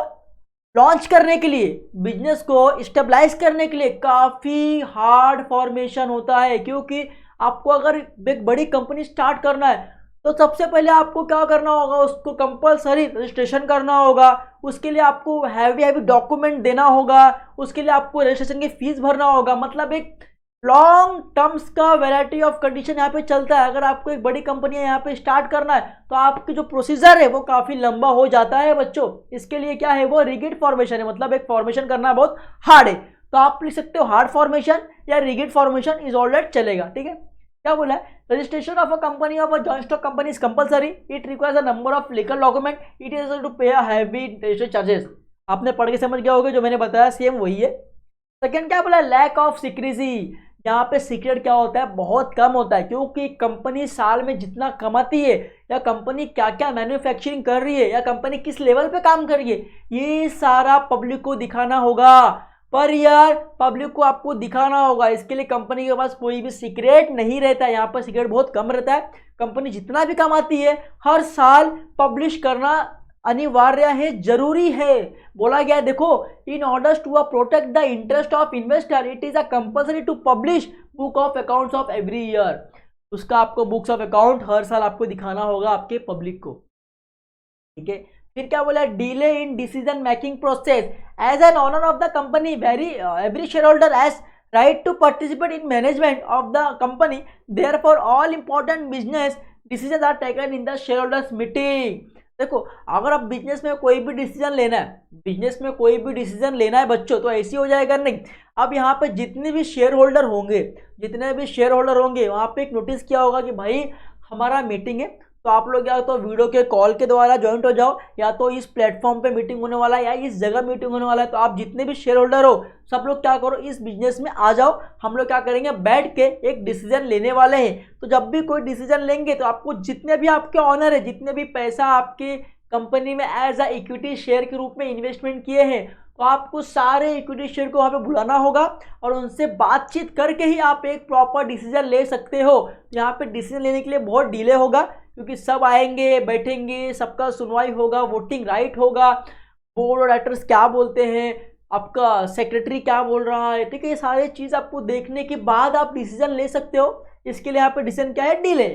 लॉन्च करने के लिए, बिजनेस को स्टेबलाइज करने के लिए काफी हार्ड फॉर्मेशन होता है। क्योंकि आपको अगर एक बड़ी कंपनी स्टार्ट करना है तो सबसे पहले आपको क्या करना होगा, उसको कंपलसरी रजिस्ट्रेशन करना होगा, उसके लिए आपको हैवी डॉक्यूमेंट देना होगा, उसके लिए आपको रजिस्ट्रेशन की फीस भरना होगा। मतलब एक लॉन्ग टर्म्स का वैरायटी ऑफ कंडीशन यहाँ पे चलता है। अगर आपको एक बड़ी कंपनी यहाँ पे स्टार्ट करना है तो आपकी जो प्रोसीजर है वो काफ़ी लंबा हो जाता है बच्चों। इसके लिए क्या है, वो रिगिड फॉर्मेशन है, मतलब एक फॉर्मेशन करना बहुत हार्ड है। तो आप लिख सकते हो हार्ड फॉर्मेशन या रिगिड फॉर्मेशन इज ऑलराइट, चलेगा। ठीक है, क्या बोला है, registration of a company of a joint stock company is compulsory, it requires a number of legal document, it is to pay a heavy registration charges. आपने पढ़ के समझ गया होगा, जो मैंने बताया सेम वही है। सेकंड क्या बोला, लैक ऑफ सिक्रेसी, यहाँ पे सीक्रेट क्या होता है, बहुत कम होता है। क्योंकि कंपनी साल में जितना कमाती है, या कंपनी क्या क्या मैन्युफैक्चरिंग कर रही है, या कंपनी किस लेवल पे काम कर रही है, ये सारा पब्लिक को दिखाना होगा। पर यार पब्लिक को आपको दिखाना होगा, इसके लिए कंपनी के पास कोई भी सीक्रेट नहीं रहता है। यहाँ पर सीक्रेट बहुत कम रहता है। कंपनी जितना भी कमाती है हर साल पब्लिश करना अनिवार्य है, जरूरी है। बोला गया है, देखो, in order to protect the interest of investor it is a compulsory to publish book of accounts of every year. उसका आपको बुक्स ऑफ अकाउंट हर साल आपको दिखाना होगा आपके पब्लिक को। ठीक है, फिर क्या बोला, delay in decision making process, as an owner of the company every share holder has right to participate in management of the company, therefore all important business decisions are taken in the shareholders meeting। देखो, अगर आप business में कोई भी decision लेना है, business में कोई भी डिसीजन लेना है बच्चों, तो ऐसी हो जाएगा नहीं। अब यहाँ पे जितने भी शेयर होल्डर होंगे, वहाँ पे एक नोटिस किया होगा कि भाई हमारा मीटिंग है, तो आप लोग या तो वीडियो के कॉल के द्वारा ज्वाइंट हो जाओ, या तो इस प्लेटफॉर्म पे मीटिंग होने वाला है, या इस जगह मीटिंग होने वाला है। तो आप जितने भी शेयर होल्डर हो, सब लोग क्या करो, इस बिजनेस में आ जाओ। हम लोग क्या करेंगे, बैठ के एक डिसीजन लेने वाले हैं। तो जब भी कोई डिसीजन लेंगे, तो आपको जितने भी आपके ऑनर है, जितने भी पैसा आपकी कंपनी में एज अ इक्विटी शेयर के रूप में इन्वेस्टमेंट किए हैं, तो आपको सारे इक्विटी शेयर को वहाँ पे बुलाना होगा, और उनसे बातचीत करके ही आप एक प्रॉपर डिसीजन ले सकते हो। यहाँ पे डिसीजन लेने के लिए बहुत डिले होगा, क्योंकि सब आएंगे, बैठेंगे, सबका सुनवाई होगा, वोटिंग राइट होगा, बोर्ड ऑफ डायरेक्टर्स क्या बोलते हैं, आपका सेक्रेटरी क्या बोल रहा है, ठीक है। ये सारे चीज़ आपको देखने के बाद आप डिसीजन ले सकते हो। इसके लिए यहाँ पे डिसीजन क्या है, डिले।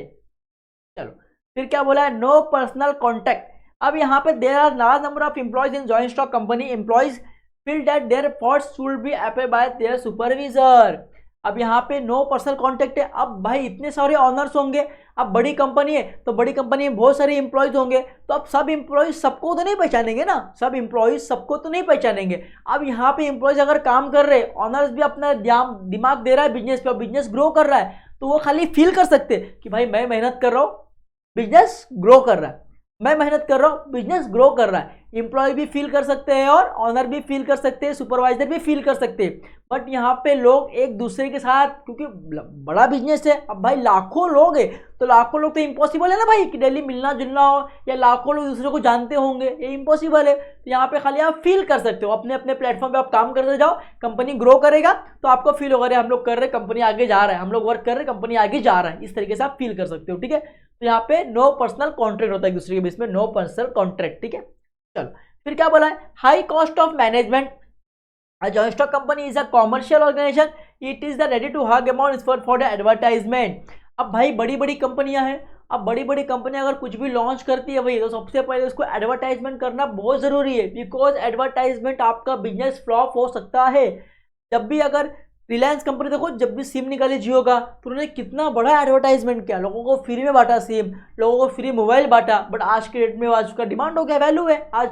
चलो, फिर क्या बोला है, नो पर्सनल कॉन्टैक्ट। अब यहाँ पे there are large number of employees in joint stock company, employees feel that their thoughts should be approved by their supervisor. अब यहाँ पे नो पर्सनल कॉन्टैक्ट है। अब भाई इतने सारे ऑनर्स होंगे, अब बड़ी कंपनी है, तो बड़ी कंपनी में बहुत सारे एम्प्लॉयज होंगे, तो अब सब एम्प्लॉयज सबको तो नहीं पहचानेंगे ना, सब एम्प्लॉयज सबको तो नहीं पहचानेंगे। अब यहाँ पे एम्प्लॉयज अगर काम कर रहे, ऑनर्स भी अपना दिमाग दे रहा है बिजनेस पे, बिजनेस ग्रो कर रहा है, तो वो खाली फील कर सकते कि भाई मैं मेहनत कर रहा हूँ, बिजनेस ग्रो कर रहा है, मैं मेहनत कर रहा हूँ, बिजनेस ग्रो कर रहा है। एम्प्लॉय भी फील कर सकते हैं, और ऑनर भी फील कर सकते हैं, सुपरवाइजर भी फील कर सकते हैं। बट यहाँ पे लोग एक दूसरे के साथ, क्योंकि बड़ा बिजनेस है, अब भाई लाखों लोग हैं, तो लाखों लोग तो इम्पॉसिबल है ना भाई कि डेली मिलना जुलना हो, या लाखों लोग दूसरे को जानते होंगे, ये इम्पॉसिबल है। तो यहाँ पे खाली आप फील कर सकते हो, अपने अपने प्लेटफॉर्म पे आप काम करते जाओ, कंपनी ग्रो करेगा तो आपको फील होगा, अरे हम लोग कर रहे, कंपनी आगे जा रहा है, हम लोग वर्क कर रहे, कंपनी आगे जा रहा है, इस तरीके से आप फील कर सकते हो, ठीक है। तो यहाँ पे नो पर्सनल कॉन्ट्रैक्ट होता है, एक दूसरे के बीच में नो पर्सनल कॉन्ट्रैक्ट, ठीक है। चलो, फिर क्या बोला है, high cost of management. A joint stock company is a commercial organization. It is the ready to hug amount for the advertisement. अब भाई बड़ी बड़ी कंपनियां हैं, अब बड़ी बड़ी कंपनियां अगर कुछ भी लॉन्च करती है भाई, तो सबसे पहले उसको एडवर्टाइजमेंट करना बहुत ज़रूरी है, बिकॉज एडवर्टाइजमेंट आपका बिजनेस फ्लॉप हो सकता है। जब भी अगर रिलायंस कंपनी देखो, जब भी सिम निकाली जियो का, तो उन्होंने कितना बड़ा एडवर्टाइजमेंट किया, लोगों को फ्री में बांटा सिम, लोगों को फ्री मोबाइल बांटा। बट आज के डेट में आज उसका डिमांड हो गया, वैल्यू है, आज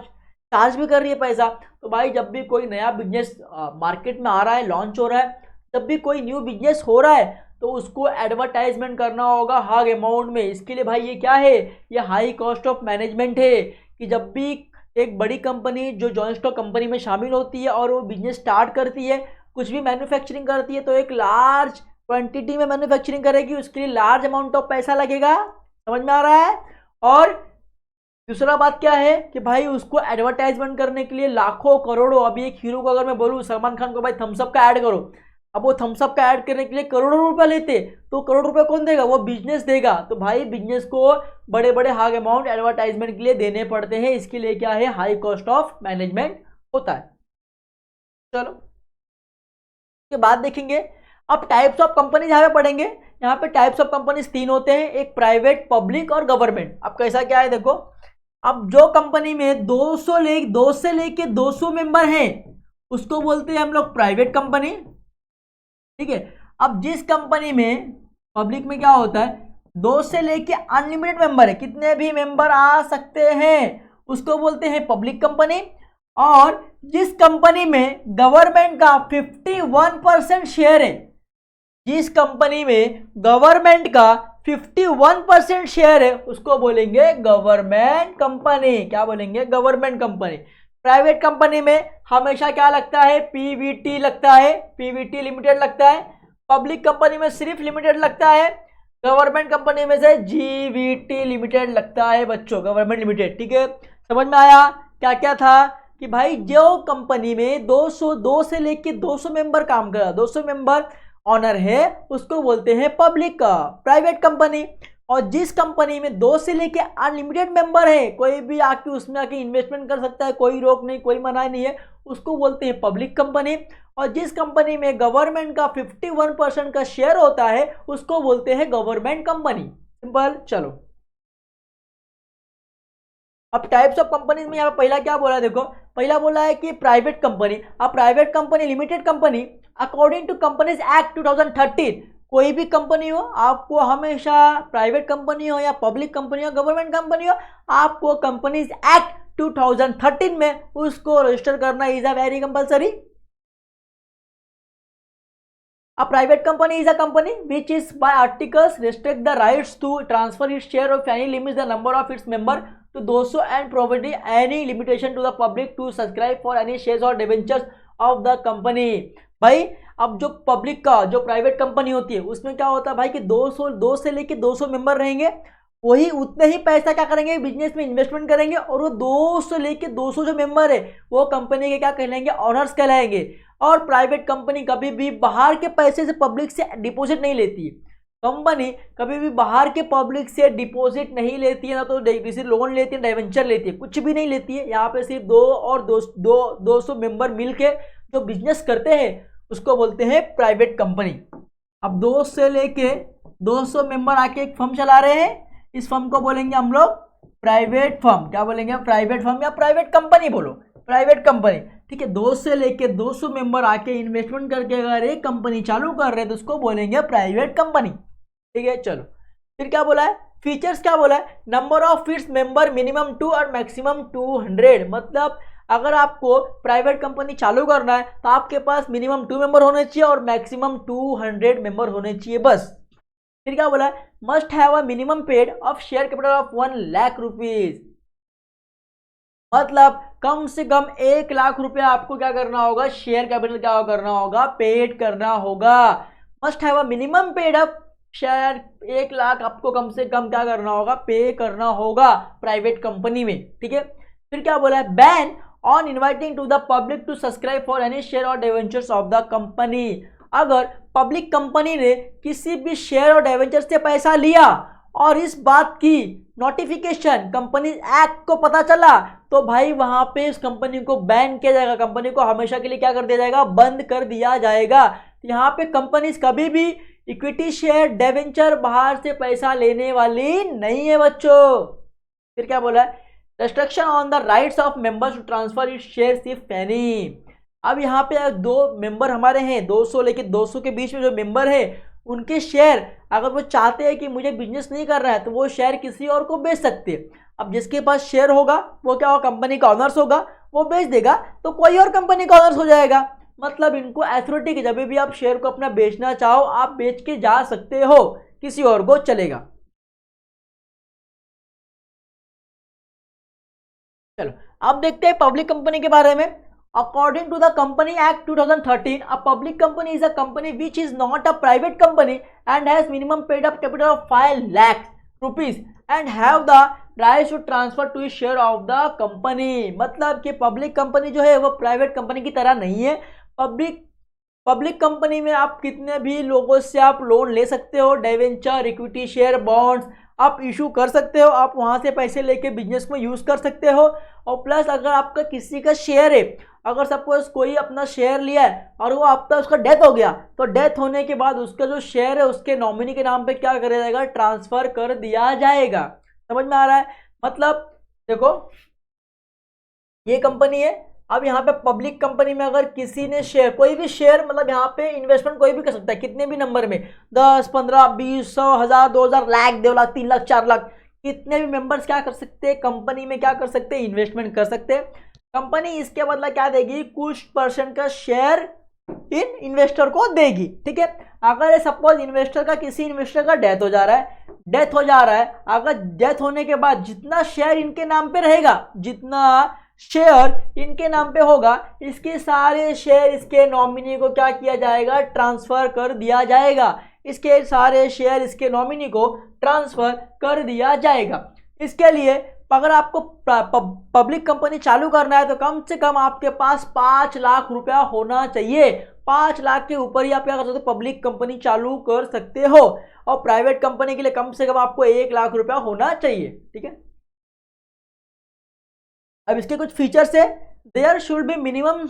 चार्ज भी कर रही है पैसा। तो भाई जब भी कोई नया बिजनेस मार्केट में आ रहा है, लॉन्च हो रहा है, जब भी कोई न्यू बिजनेस हो रहा है, तो उसको एडवर्टाइजमेंट करना होगा हाई अमाउंट में। इसके लिए भाई ये क्या है, ये हाई कॉस्ट ऑफ मैनेजमेंट है, कि जब भी एक बड़ी कंपनी जो जॉइंट स्टॉक कंपनी में शामिल होती है और वो बिजनेस स्टार्ट करती है, कुछ भी मैन्युफैक्चरिंग करती है, तो एक लार्ज क्वांटिटी में मैन्युफैक्चरिंग करेगी, उसके लिए लार्ज अमाउंट ऑफ पैसा लगेगा, समझ में आ रहा है। और दूसरा बात क्या है कि भाई उसको एडवर्टाइजमेंट करने के लिए लाखों करोड़ों, अभी एक हीरो को अगर मैं बोलूँ सलमान खान को भाई थम्सअप का ऐड करो, अब वो थम्सअप का ऐड करने के लिए करोड़ों रुपए लेते, तो करोड़ रुपए कौन देगा, वो बिजनेस देगा। तो भाई बिजनेस को बड़े बड़े हाई अमाउंट एडवर्टाइजमेंट के लिए देने पड़ते हैं, इसके लिए क्या है, हाई कॉस्ट ऑफ मैनेजमेंट होता है। चलो, के बाद देखेंगे अब टाइप्स ऑफ कंपनी जहाँ पे पढ़ेंगे। यहाँ पे टाइप्स ऑफ कंपनीज 3 होते हैं, एक प्राइवेट, पब्लिक और गवर्नमेंट। अब कैसा क्या है देखो, अब जो कंपनी में 2 से लेके 200 मेंबर हैं, उसको बोलते हैं हम लोग प्राइवेट कंपनी, ठीक है। अब जिस कंपनी में पब्लिक में क्या होता है, 2 से लेके अनलिमिटेड मेंबर है, कितने भी मेंबर आ सकते हैं, उसको बोलते हैं पब्लिक कंपनी। और जिस कंपनी में गवर्नमेंट का 51% शेयर है, जिस कंपनी में गवर्नमेंट का 51% शेयर है, उसको बोलेंगे गवर्नमेंट कंपनी। क्या बोलेंगे, गवर्नमेंट कंपनी। प्राइवेट कंपनी में हमेशा क्या लगता है, पीवीटी लगता है, पीवीटी लिमिटेड लगता है। पब्लिक कंपनी में सिर्फ लिमिटेड लगता है। गवर्नमेंट कंपनी में से जीवीटी लिमिटेड लगता है बच्चों, गवर्नमेंट लिमिटेड, ठीक है। समझ में आया क्या क्या था कि भाई जो कंपनी में 202 से लेके 200 मेंबर काम कर रहा, 200 मेंबर ऑनर है, उसको बोलते हैं पब्लिक का प्राइवेट कंपनी। और जिस कंपनी में 2 से लेके अनलिमिटेड मेंबर है, कोई भी आके उसमें आके इन्वेस्टमेंट कर सकता है, कोई रोक नहीं, कोई मनाही नहीं है, उसको बोलते हैं पब्लिक कंपनी। और जिस कंपनी में गवर्नमेंट का 51% का शेयर होता है, उसको बोलते हैं गवर्नमेंट कंपनी। सिंपल। चलो अब टाइप्स ऑफ कंपनीज में यहाँ पे पहला क्या बोला है, देखो पहला बोला है कि प्राइवेट कंपनी। अब private company, limited company according to companies act 2013, कोई भी कंपनी हो, आपको हमेशा प्राइवेट कंपनी हो या पब्लिक कंपनी हो, गवर्नमेंट कंपनी हो, आपको कंपनीज एक्ट 2013 में उसको रजिस्टर करना is a very compulsory. A private company is a company which is by articles restrict the rights to transfer its share of any limits the number of its member to 200 and providing any limitation to the public to subscribe for any shares or debentures of the company। भाई अब जो public का, जो private company होती है उसमें क्या होता है भाई कि 2 से लेके 200 मेंबर रहेंगे, वही उतने ही पैसा क्या करेंगे, बिजनेस में इन्वेस्टमेंट करेंगे, और वो 200 से लेके 200 जो मेंबर है वो कंपनी के क्या कहलाएंगे, ऑनर्स कहलाएंगे। और प्राइवेट कंपनी कभी भी बाहर के पैसे से पब्लिक से डिपॉजिट नहीं लेती है, कंपनी कभी भी बाहर के पब्लिक से डिपॉजिट नहीं लेती है, ना तो किसी लोन लेती है, डिवेंचर लेती है, कुछ भी नहीं लेती है। यहाँ पे सिर्फ 200 मेंबर मिलके जो बिजनेस करते हैं उसको बोलते हैं प्राइवेट कंपनी। अब 2 से लेके 200 मेंबर आके एक फर्म चला रहे हैं, इस फर्म को बोलेंगे हम लोग प्राइवेट फर्म। क्या बोलेंगे, प्राइवेट फर्म या प्राइवेट कंपनी, बोलो प्राइवेट कंपनी। ठीक है, 2 से लेके 200 मेंबर आके इन्वेस्टमेंट करके अगर एक कंपनी चालू कर रहे हैं तो उसको बोलेंगे प्राइवेट कंपनी। ठीक है, चलो फिर क्या बोला है, फीचर्स क्या बोला है, number of its member minimum 2 और मैक्सिमम 200। मतलब अगर आपको प्राइवेट कंपनी चालू करना है तो आपके पास मिनिमम 2 मेंबर होने चाहिए और मैक्सिमम 200 मेंबर होने चाहिए, बस। फिर क्या बोला है, must have a minimum paid of share capital of 1 lakh rupees. मतलब कम से कम 1 लाख रुपया आपको क्या करना होगा, शेयर कैपिटल क्या करना होगा, पेड करना होगा। Must have a minimum paid of share, 1 lakh आपको कम से कम क्या करना होगा, पे करना होगा प्राइवेट कंपनी में। ठीक है, फिर क्या बोला है, ban on inviting to the public to subscribe for any share और डिवेंचर्स ऑफ द कंपनी। अगर पब्लिक कंपनी ने किसी भी शेयर और डिवेंचर से पैसा लिया और इस बात की नोटिफिकेशन कंपनी एक्ट को पता चला तो भाई वहां पे इस कंपनी को बैन किया जाएगा, कंपनी को हमेशा के लिए क्या कर दिया जाएगा, बंद कर दिया जाएगा। यहाँ पे कंपनी कभी भी इक्विटी शेयर डिवेंचर बाहर से पैसा लेने वाली नहीं है बच्चों। फिर क्या बोला है, restriction on the rights of members to transfer it share if any. अब यहाँ पे 2 मेंबर हमारे हैं, 200 लेके 200 के बीच में जो मेंबर है उनके शेयर अगर वो चाहते हैं कि मुझे बिजनेस नहीं कर रहा है तो वो शेयर किसी और को बेच सकते हैं। अब जिसके पास शेयर होगा वो क्या होगा, कंपनी का ऑनर्स होगा, वो बेच देगा तो कोई और कंपनी का ऑनर्स हो जाएगा। मतलब इनको अथॉरिटी की, जब भी आप शेयर को अपना बेचना चाहो आप बेच के जा सकते हो, किसी और को चलेगा। चलो अब देखते हैं पब्लिक कंपनी के बारे में। According to the Company Act 2013, a public company is a company which is not a private company and has minimum paid up capital of 5 lakh rupees and have the rights to transfer to a share of the company। मतलब कि public company जो है वो private company की तरह नहीं है। Public company में आप कितने भी लोगों से आप लोन ले सकते हो, डिवेंचर, इक्विटी शेयर, बॉन्ड्स आप इशू कर सकते हो, आप वहां से पैसे लेके बिजनेस में यूज कर सकते हो। और प्लस अगर आपका किसी का शेयर है, अगर सपोज कोई अपना शेयर लिया है और वो आपका उसका डेथ हो गया तो डेथ होने के बाद उसका जो शेयर है उसके नॉमिनी के नाम पे क्या कर दिया जाएगा, ट्रांसफर कर दिया जाएगा। समझ में आ रहा है, मतलब देखो ये कंपनी है। अब यहाँ पे पब्लिक कंपनी में अगर किसी ने शेयर, कोई भी शेयर, मतलब यहाँ पे इन्वेस्टमेंट कोई भी कर सकता है, कितने भी नंबर में, 10, 15, 20, 100, 1000, 2000, लाख, 2 लाख, 3 लाख, 4 लाख, कितने भी मेंबर्स क्या कर सकते हैं, कंपनी में क्या कर सकते हैं, इन्वेस्टमेंट कर सकते हैं। कंपनी इसके बदला क्या देगी, कुछ % का शेयर इन इन्वेस्टर को देगी। ठीक है, अगर सपोज इन्वेस्टर का, किसी इन्वेस्टर का डेथ हो जा रहा है, अगर डेथ होने के बाद जितना शेयर इनके नाम पे रहेगा, जितना शेयर इनके नाम पे होगा, इसके सारे शेयर इसके नॉमिनी को क्या किया जाएगा, ट्रांसफर कर दिया जाएगा। इसके सारे शेयर इसके नॉमिनी को ट्रांसफर कर दिया जाएगा। इसके लिए अगर आपको पब्लिक कंपनी चालू करना है तो कम से कम आपके पास 5 लाख रुपया होना चाहिए। 5 लाख के ऊपर ही आप क्या कर सकते हो, पब्लिक कंपनी चालू कर सकते हो। और प्राइवेट कंपनी के लिए कम से कम आपको 1 लाख रुपया होना चाहिए। ठीक है, अब इसके कुछ फीचर्स है। There should be minimum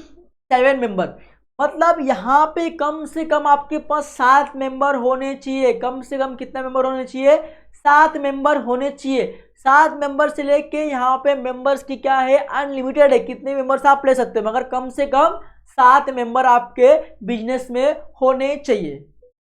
7 member, मतलब यहाँ पे कम से कम आपके पास 7 मेंबर होने चाहिए। कम से कम कितना मेंबर होने चाहिए, 7 मेंबर होने चाहिए। 7 मेंबर से लेके यहाँ पे मेंबर्स की क्या है, अनलिमिटेड है, कितने मेंबर्स आप ले सकते हो, मगर कम से कम 7 मेंबर आपके बिजनेस में होने चाहिए।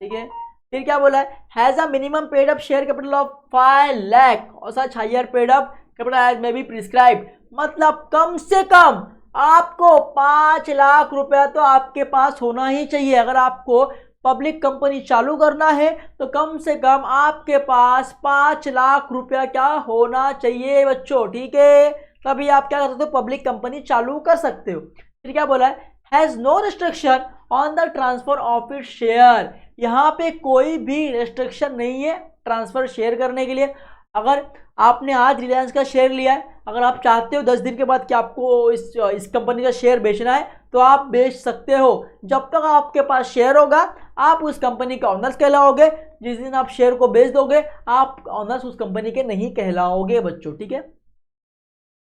ठीक है, फिर क्या बोला है, has a minimum paid up share capital of 5 lakh और such higher paid up capital as may be prescribed, मतलब कम से कम आपको 5 लाख रुपया तो आपके पास होना ही चाहिए। अगर आपको पब्लिक कंपनी चालू करना है तो कम से कम आपके पास 5 लाख रुपया क्या होना चाहिए बच्चों। ठीक है, तभी आप क्या कर सकते हो, पब्लिक कंपनी चालू कर सकते हो। फिर क्या बोला है, has no restriction on the transfer of it share, यहाँ पे कोई भी रेस्ट्रिक्शन नहीं है ट्रांसफर शेयर करने के लिए। अगर आपने आज रिलायंस का शेयर लिया है, अगर आप चाहते हो 10 दिन के बाद कि आपको इस कंपनी का शेयर बेचना है तो आप बेच सकते हो। जब तक आपके पास शेयर होगा आप उस कंपनी के ऑनर्स कहलाओगे, जिस दिन आप शेयर को बेच दोगे आप ऑनर्स उस कंपनी के नहीं कहलाओगे बच्चों। ठीक है,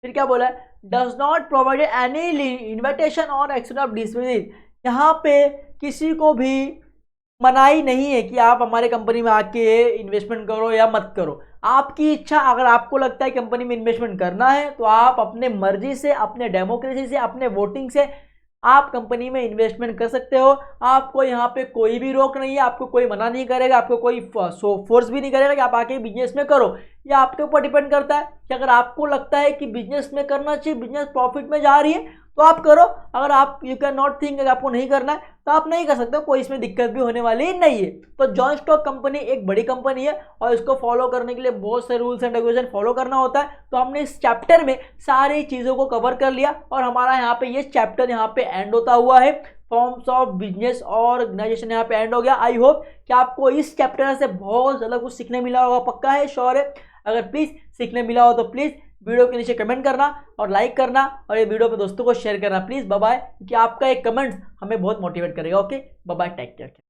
फिर क्या बोला है, does not provide any invitation और एक्शन ऑफ डिसमिस, यहाँ पे किसी को भी मनाही नहीं है कि आप हमारे कंपनी में आके इन्वेस्टमेंट करो या मत करो, आपकी इच्छा। अगर आपको लगता है कंपनी में इन्वेस्टमेंट करना है तो आप अपने मर्जी से, अपने डेमोक्रेसी से, अपने वोटिंग से आप कंपनी में इन्वेस्टमेंट कर सकते हो। आपको यहाँ पे कोई भी रोक नहीं है, आपको कोई मना नहीं करेगा, आपको कोई फोर्स भी नहीं करेगा कि आप आके बिजनेस में करो। ये आपके ऊपर डिपेंड करता है कि अगर आपको लगता है कि बिजनेस में करना चाहिए, बिजनेस प्रॉफिट में जा रही है तो आप करो। अगर आप यू कैन नॉट थिंक, अगर आपको नहीं करना है तो आप नहीं कर सकते, कोई इसमें दिक्कत भी होने वाली नहीं है। तो जॉइंट स्टॉक कंपनी एक बड़ी कंपनी है और इसको फॉलो करने के लिए बहुत से रूल्स एंड रेगुलेशन फॉलो करना होता है। तो हमने इस चैप्टर में सारी चीज़ों को कवर कर लिया और हमारा यहाँ पे ये चैप्टर यहाँ पे एंड होता हुआ है। फॉर्म्स ऑफ बिजनेस ऑर्गेनाइजेशन यहाँ पे एंड हो गया। आई होप कि आपको इस चैप्टर से बहुत ज़्यादा कुछ सीखने मिला होगा, पक्का है, श्योर है। अगर प्लीज़ सीखने मिला हो तो प्लीज़ वीडियो के नीचे कमेंट करना और लाइक करना और ये वीडियो पे दोस्तों को शेयर करना प्लीज़। बाय बाय, क्योंकि आपका एक कमेंट हमें बहुत मोटिवेट करेगा। Okay, bye bye, take care.